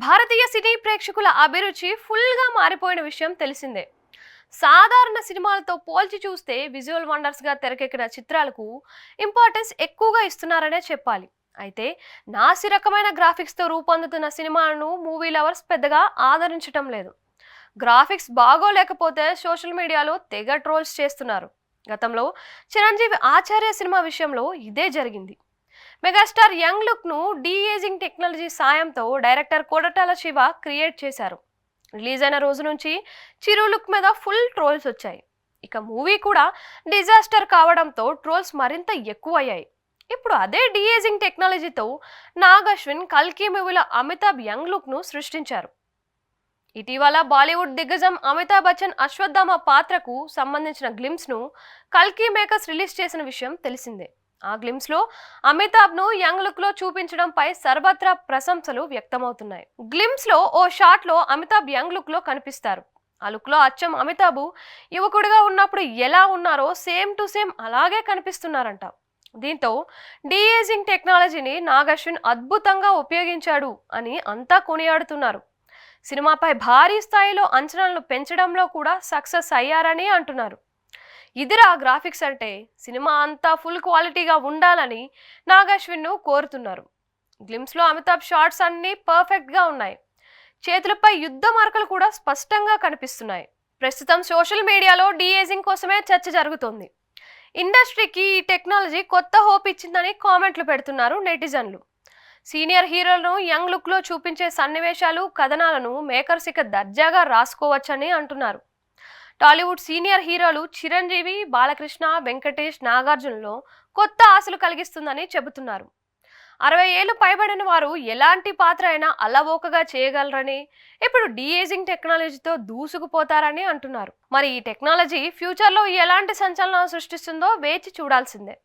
భారతీయ సినీ ప్రేక్షకుల అభిరుచి ఫుల్గా మారిపోయిన విషయం తెలిసిందే. సాధారణ సినిమాలతో పోల్చి చూస్తే విజువల్ వండర్స్గా తెరకెక్కిన చిత్రాలకు ఇంపార్టెన్స్ ఎక్కువగా ఇస్తున్నారనే చెప్పాలి. అయితే నాసి రకమైన గ్రాఫిక్స్తో రూపొందుతున్న సినిమాలను మూవీ లవర్స్ పెద్దగా ఆదరించటం లేదు. గ్రాఫిక్స్ బాగోలేకపోతే సోషల్ మీడియాలో తెగ ట్రోల్స్ చేస్తున్నారు. గతంలో చిరంజీవి ఆచార్య సినిమా విషయంలో ఇదే జరిగింది. మెగాస్టార్ యంగ్ లుక్ ను డీఏజింగ్ టెక్నాలజీ సాయంతో డైరెక్టర్ కొడటాల శివ క్రియేట్ చేశారు. రిలీజ్ అయిన రోజు నుంచి చిరు లుక్ మీద ఫుల్ ట్రోల్స్ వచ్చాయి. ఇక మూవీ కూడా డిజాస్టర్ కావడంతో ట్రోల్స్ మరింత ఎక్కువయ్యాయి. ఇప్పుడు అదే డీఏజింగ్ టెక్నాలజీతో నాగ్ అశ్విన్ కల్కి మూవీలో అమితాబ్ యంగ్ లుక్ ను సృష్టించారు. ఇటీవల బాలీవుడ్ దిగ్గజం అమితాబ్ బచ్చన్ అశ్వత్థామ పాత్రకు సంబంధించిన గ్లిమ్స్ ను కల్కి మేకర్స్ రిలీజ్ చేసిన విషయం తెలిసిందే. ఆ గ్లిమ్స్ లో అమితాబ్ ను యంగ్ లుక్ లో చూపించడంపై సర్వత్రా ప్రశంసలు వ్యక్తమవుతున్నాయి. గ్లిమ్స్ లో ఓ షాట్ లో అమితాబ్ యంగ్ లుక్ లో కనిపిస్తారు. ఆ లుక్ లో అచ్చం అమితాబ్ యువకుడిగా ఉన్నప్పుడు ఎలా ఉన్నారో సేమ్ టు సేమ్ అలాగే కనిపిస్తున్నారంట. దీంతో డీఏజింగ్ టెక్నాలజీని నాగ్ అశ్విన్ అద్భుతంగా ఉపయోగించాడు అని అంతా కొనియాడుతున్నారు. సినిమాపై భారీ స్థాయిలో అంచనాలను పెంచడంలో కూడా సక్సెస్ అయ్యారని అంటున్నారు. ఇదిరా గ్రాఫిక్స్ అంటే, సినిమా అంతా ఫుల్ క్వాలిటీగా ఉండాలని నాగ్ అశ్విన్ ను కోరుతున్నారు. గ్లిమ్స్ లో అమితాబ్ షాట్స్ అన్ని పర్ఫెక్ట్ గా ఉన్నాయి. చేతులపై యుద్ధ మార్కలు కూడా స్పష్టంగా కనిపిస్తున్నాయి. ప్రస్తుతం సోషల్ మీడియాలో డీఏజింగ్ కోసమే చర్చ జరుగుతోంది. ఇండస్ట్రీకి ఈ టెక్నాలజీ కొత్త హోప్ ఇచ్చిందని కామెంట్లు పెడుతున్నారు నెటిజన్లు. సీనియర్ హీరోలను యంగ్ లుక్ లో చూపించే సన్నివేశాలు, కథనాలను మేకర్స్ ఇక దర్జాగా రాసుకోవచ్చని అంటున్నారు. టాలీవుడ్ సీనియర్ హీరోలు చిరంజీవి, బాలకృష్ణ, వెంకటేష్, నాగార్జునలో కొత్త ఆశలు కలిగిస్తుందని చెబుతున్నారు. 60 ఏళ్లు పైబడిన వారు ఎలాంటి పాత్ర అయినా అలవోకగా చేయగలరని, ఇప్పుడు డీఏజింగ్ టెక్నాలజీతో దూసుకుపోతారని అంటున్నారు. మరి ఈ టెక్నాలజీ ఫ్యూచర్లో ఎలాంటి సంచలనాలు సృష్టిస్తుందో వేచి చూడాల్సిందే.